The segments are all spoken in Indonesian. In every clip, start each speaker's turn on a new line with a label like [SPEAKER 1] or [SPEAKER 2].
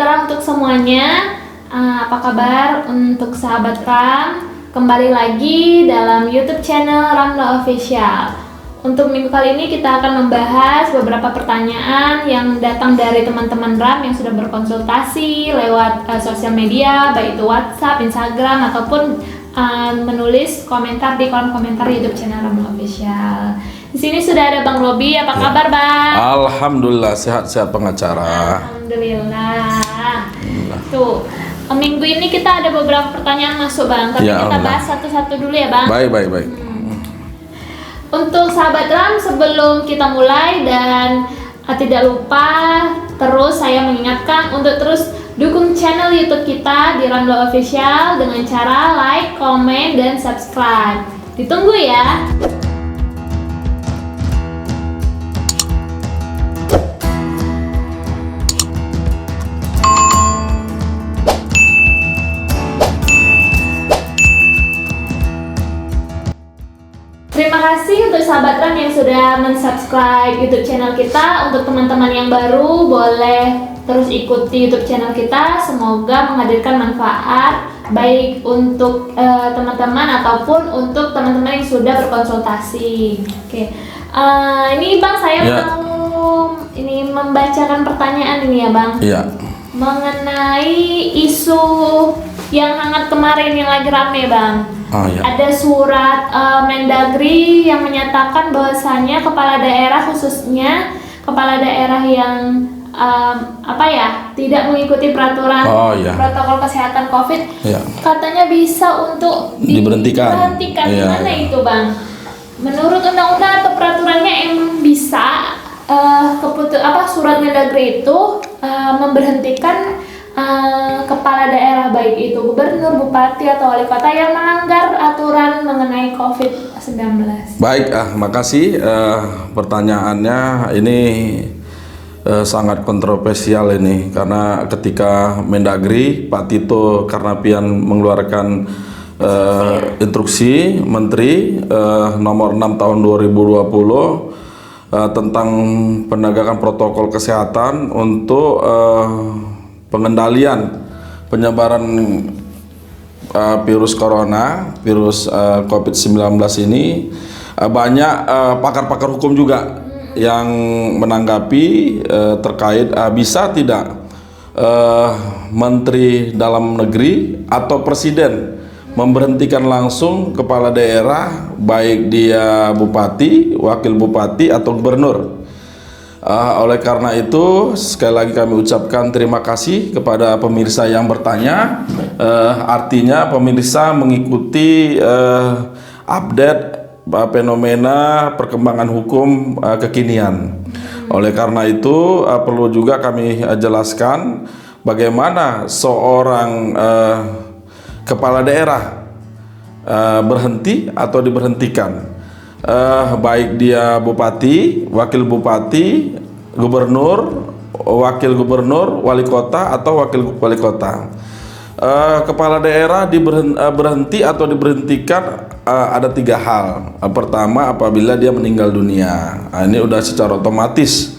[SPEAKER 1] sejahtera untuk semuanya. Apa kabar untuk sahabat Ram? Kembali lagi dalam YouTube channel Ramla Official. Untuk minggu kali ini kita akan membahas beberapa pertanyaan yang datang dari teman-teman Ram yang sudah berkonsultasi lewat sosial media, baik itu WhatsApp, Instagram, ataupun menulis komentar di kolom komentar YouTube channel Ramla Official. Di sini sudah ada Bang Robi. Apa kabar, Bang?
[SPEAKER 2] Alhamdulillah, sehat-sehat pengacara.
[SPEAKER 1] Alhamdulillah. Tuh, minggu ini kita ada beberapa pertanyaan masuk, Bang. Tapi
[SPEAKER 2] Ya,
[SPEAKER 1] kita
[SPEAKER 2] Allah.
[SPEAKER 1] bahas satu-satu dulu ya, Bang.
[SPEAKER 2] Baik.
[SPEAKER 1] Untuk sahabat Ram, sebelum kita mulai dan tidak lupa terus saya mengingatkan untuk terus dukung channel YouTube kita di Ramla Official dengan cara like, komen, dan subscribe. Ditunggu ya. Terima kasih untuk sahabat Ram yang sudah mensubscribe YouTube channel kita. Untuk teman-teman yang baru, boleh terus ikuti YouTube channel kita. Semoga menghadirkan manfaat baik untuk teman-teman ataupun untuk teman-teman yang sudah berkonsultasi. Oke, ini Bang, saya mau membacakan pertanyaan ini ya, Bang.
[SPEAKER 2] Iya.
[SPEAKER 1] Mengenai isu yang hangat kemarin yang lagi rame, Bang.
[SPEAKER 2] Ya.
[SPEAKER 1] Ada surat Mendagri yang menyatakan bahwasannya kepala daerah, khususnya kepala daerah yang tidak mengikuti peraturan protokol kesehatan COVID, katanya bisa untuk
[SPEAKER 2] diberhentikan.
[SPEAKER 1] Gimana itu, Bang? Menurut undang-undang atau peraturannya emang bisa surat Mendagri itu memberhentikan kepala daerah, baik itu gubernur, bupati, atau wali kota yang melanggar aturan mengenai COVID-19.
[SPEAKER 2] Baik, makasih pertanyaannya. Ini sangat kontroversial ini, karena ketika Mendagri Pak Tito Karnavian mengeluarkan instruksi Menteri nomor 6 tahun 2020 tentang penegakan protokol kesehatan untuk pengendalian penyebaran virus corona, virus COVID-19 ini, banyak pakar-pakar hukum juga yang menanggapi terkait bisa tidak Menteri Dalam Negeri atau Presiden memberhentikan langsung kepala daerah, baik dia bupati, wakil bupati, atau gubernur. Oleh karena itu, sekali lagi kami ucapkan terima kasih kepada pemirsa yang bertanya. Artinya pemirsa mengikuti update fenomena perkembangan hukum kekinian. Oleh karena itu, perlu juga kami jelaskan bagaimana seorang kepala daerah berhenti atau diberhentikan. Baik dia bupati, wakil bupati, gubernur, wakil gubernur, wali kota, atau wakil wali kota. Kepala daerah berhenti atau diberhentikan ada 3 hal. Pertama, apabila dia meninggal dunia. Ini udah secara otomatis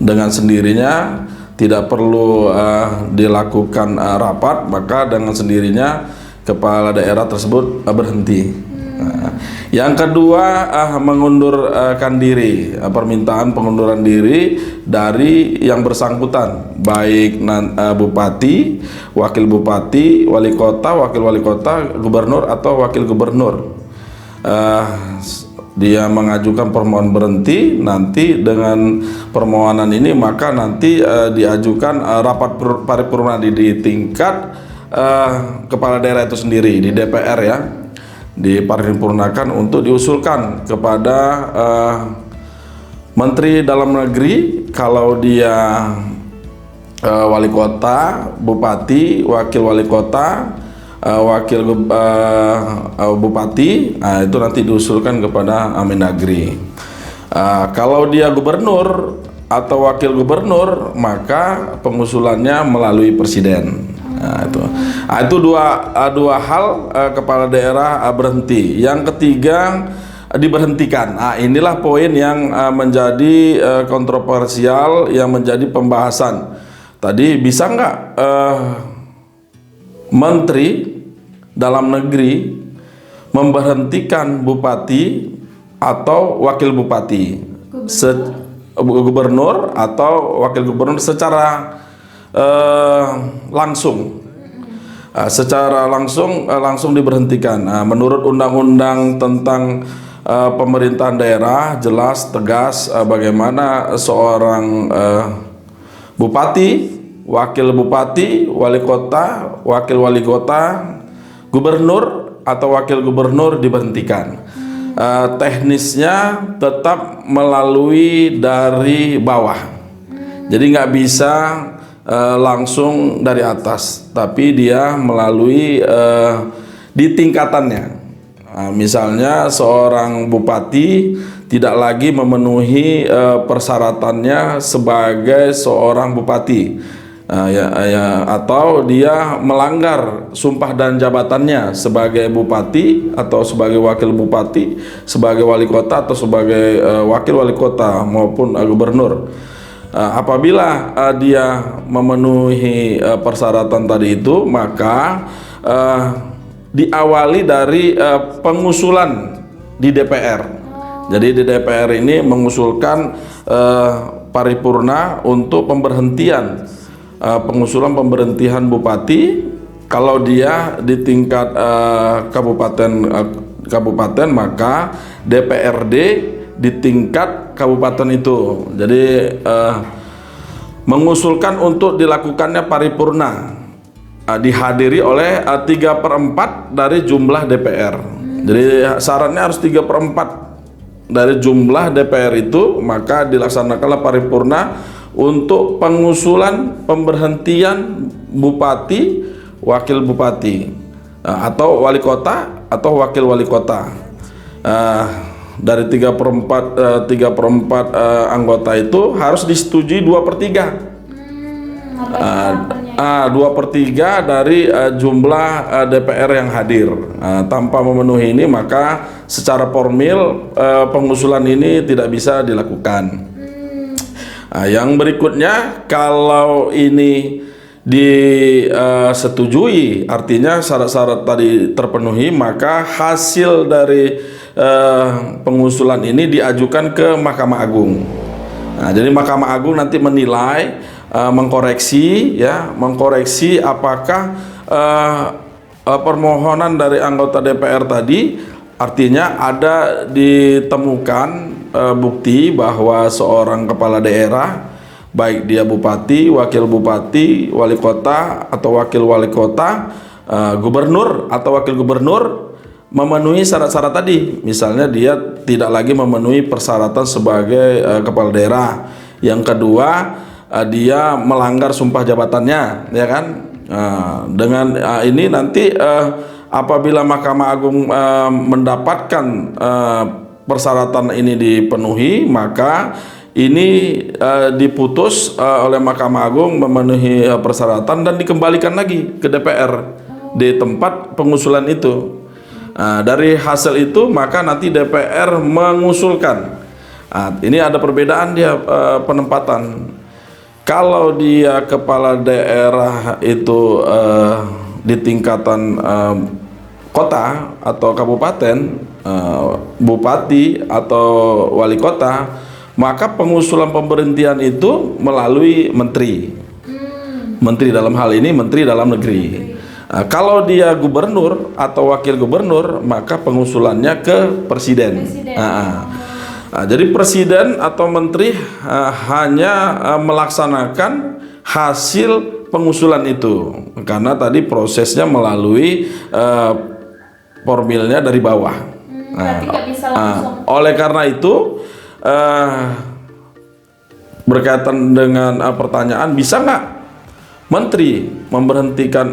[SPEAKER 2] dengan sendirinya, tidak perlu dilakukan rapat, maka dengan sendirinya kepala daerah tersebut berhenti. Yang kedua, mengundurkan diri, permintaan pengunduran diri dari yang bersangkutan, baik bupati, wakil bupati, wali kota, wakil wali kota, gubernur, atau wakil gubernur. Dia mengajukan permohonan berhenti. Nanti dengan permohonan ini maka nanti diajukan rapat paripurna di tingkat kepala daerah itu sendiri, di DPR ya, diparipurnakan untuk diusulkan kepada Menteri Dalam Negeri. Kalau dia wali kota, bupati, wakil wali kota, wakil bupati, itu nanti diusulkan kepada Mendagri. Kalau dia gubernur atau wakil gubernur, maka pengusulannya melalui presiden. Itu dua hal kepala daerah berhenti. Yang ketiga, diberhentikan. Nah, inilah poin yang menjadi kontroversial, yang menjadi pembahasan. Tadi bisa nggak Menteri Dalam Negeri memberhentikan bupati atau wakil bupati, gubernur atau wakil gubernur secara langsung? Secara langsung diberhentikan. Menurut undang-undang tentang pemerintahan daerah jelas tegas bagaimana seorang bupati, wakil bupati, wali kota, wakil wali kota, gubernur atau wakil gubernur diberhentikan. Teknisnya tetap melalui dari bawah, jadi nggak bisa langsung dari atas, tapi dia melalui di tingkatannya. Misalnya seorang bupati tidak lagi memenuhi persyaratannya sebagai seorang bupati, atau dia melanggar sumpah dan jabatannya sebagai bupati atau sebagai wakil bupati, sebagai wali kota atau sebagai wakil wali kota maupun gubernur. Apabila dia memenuhi persyaratan tadi itu, maka diawali dari pengusulan di DPR. Jadi di DPR ini mengusulkan paripurna untuk pemberhentian, pengusulan pemberhentian bupati. Kalau dia di tingkat kabupaten, maka DPRD di tingkat kabupaten itu. Jadi mengusulkan untuk dilakukannya paripurna, dihadiri oleh 3/4 dari jumlah DPR. Jadi syaratnya harus 3/4 dari jumlah DPR itu, maka dilaksanakanlah paripurna untuk pengusulan pemberhentian bupati, wakil bupati, atau wali kota atau wakil wali kota. Dari 3/4 anggota itu harus disetujui 2/3. 2/3 dari jumlah DPR yang hadir. Tanpa memenuhi ini, maka secara formil pengusulan ini tidak bisa dilakukan. Yang berikutnya, kalau ini disetujui, artinya syarat-syarat tadi terpenuhi, maka hasil dari pengusulan ini diajukan ke Mahkamah Agung. Jadi Mahkamah Agung nanti menilai, mengkoreksi apakah permohonan dari anggota DPR tadi, artinya ada ditemukan bukti bahwa seorang kepala daerah, baik dia bupati, wakil bupati, wali kota atau wakil wali kota, gubernur atau wakil gubernur, memenuhi syarat-syarat tadi. Misalnya dia tidak lagi memenuhi persyaratan sebagai kepala daerah. Yang kedua, dia melanggar sumpah jabatannya, ya kan? Dengan ini nanti apabila Mahkamah Agung mendapatkan persyaratan ini dipenuhi, maka ini diputus oleh Mahkamah Agung memenuhi persyaratan dan dikembalikan lagi ke DPR di tempat pengusulan itu. Dari hasil itu, maka nanti DPR mengusulkan. Ini ada perbedaan dia penempatan. Kalau dia kepala daerah itu di tingkatan kota atau kabupaten, bupati atau wali kota, maka pengusulan pemberhentian itu melalui menteri. Menteri dalam hal ini Menteri Dalam Negeri. Kalau dia gubernur atau wakil gubernur, maka pengusulannya ke presiden. Jadi presiden atau menteri hanya melaksanakan hasil pengusulan itu, karena tadi prosesnya melalui formilnya dari bawah.
[SPEAKER 1] Nggak bisa langsung.
[SPEAKER 2] Oleh karena itu, berkaitan dengan pertanyaan, bisa nggak menteri memberhentikan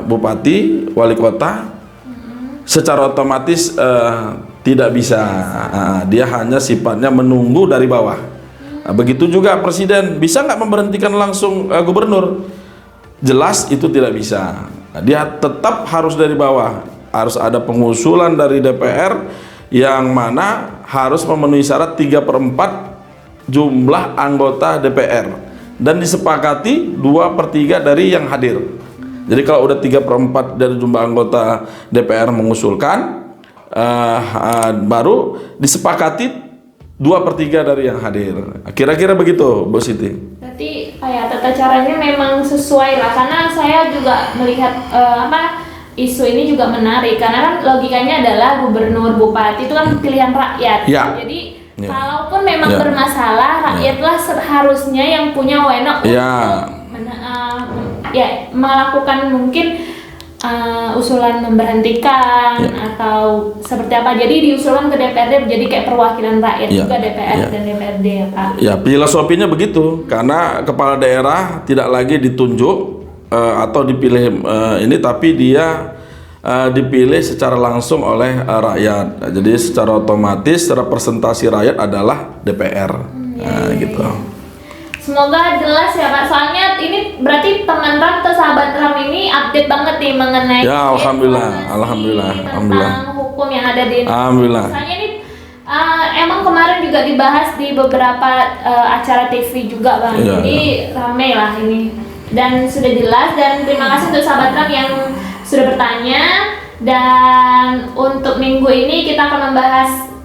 [SPEAKER 2] bupati, wali kota? Secara otomatis tidak bisa. Dia hanya sifatnya menunggu dari bawah. Begitu juga presiden, bisa nggak memberhentikan langsung gubernur? Jelas itu tidak bisa. Dia tetap harus dari bawah. Harus ada pengusulan dari DPR yang mana harus memenuhi syarat 3/4 jumlah anggota DPR dan disepakati 2/3 dari yang hadir. Jadi kalau udah 3/4 dari jumlah anggota DPR mengusulkan, baru disepakati 2/3 dari yang hadir. Kira-kira begitu, Bu Siti.
[SPEAKER 1] Berarti kayak tata caranya memang sesuai lah, karena saya juga melihat isu ini juga menarik, karena kan logikanya adalah gubernur, bupati itu kan pilihan rakyat.
[SPEAKER 2] Ya.
[SPEAKER 1] Jadi
[SPEAKER 2] Ya.
[SPEAKER 1] kalaupun memang
[SPEAKER 2] Ya.
[SPEAKER 1] bermasalah, rakyatlah seharusnya yang punya wewenang
[SPEAKER 2] Ya.
[SPEAKER 1] untuk melakukan mungkin usulan memberhentikan atau seperti apa. Jadi diusulkan ke DPRD, jadi kayak perwakilan rakyat juga DPR dan DPRD ya Pak.
[SPEAKER 2] Ya, filosofinya begitu, karena kepala daerah tidak lagi ditunjuk atau dipilih tapi dia dipilih secara langsung oleh rakyat. Jadi secara otomatis representasi rakyat adalah DPR. Gitu.
[SPEAKER 1] Semoga jelas ya Pak. Soalnya ini berarti teman Ram atau sahabat Ram ini update banget nih mengenai
[SPEAKER 2] Ya, alhamdulillah,
[SPEAKER 1] tentang hukum yang ada di Indonesia.
[SPEAKER 2] Alhamdulillah.
[SPEAKER 1] Misalnya ini emang kemarin juga dibahas di beberapa acara TV juga Bang.
[SPEAKER 2] Ya,
[SPEAKER 1] Jadi ramai lah ini dan sudah jelas, dan terima kasih untuk sahabat Ram yang sudah bertanya. Dan untuk minggu ini kita akan membahas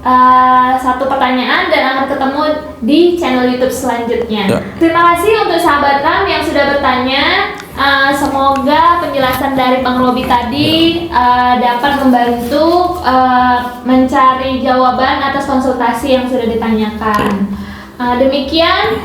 [SPEAKER 1] satu pertanyaan dan akan ketemu di channel YouTube selanjutnya. Terima kasih untuk sahabat Ram yang sudah bertanya. Semoga penjelasan dari Bang Robi tadi dapat membantu mencari jawaban atas konsultasi yang sudah ditanyakan. Demikian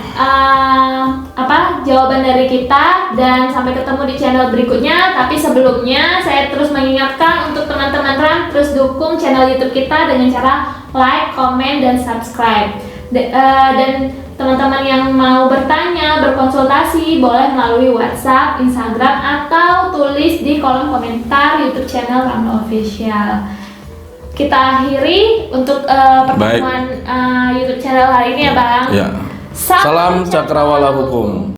[SPEAKER 1] jawaban dari kita, dan sampai ketemu di channel berikutnya. Tapi sebelumnya saya terus mengingatkan untuk teman-teman Ram terus dukung channel YouTube kita dengan cara like, komen, dan subscribe. Dan teman-teman yang mau bertanya, berkonsultasi boleh melalui WhatsApp, Instagram, atau tulis di kolom komentar YouTube channel Ramla Official. Kita akhiri untuk pertemuan YouTube channel hari ini ya Bang.
[SPEAKER 2] Ya. Salam Cakrawala Hukum.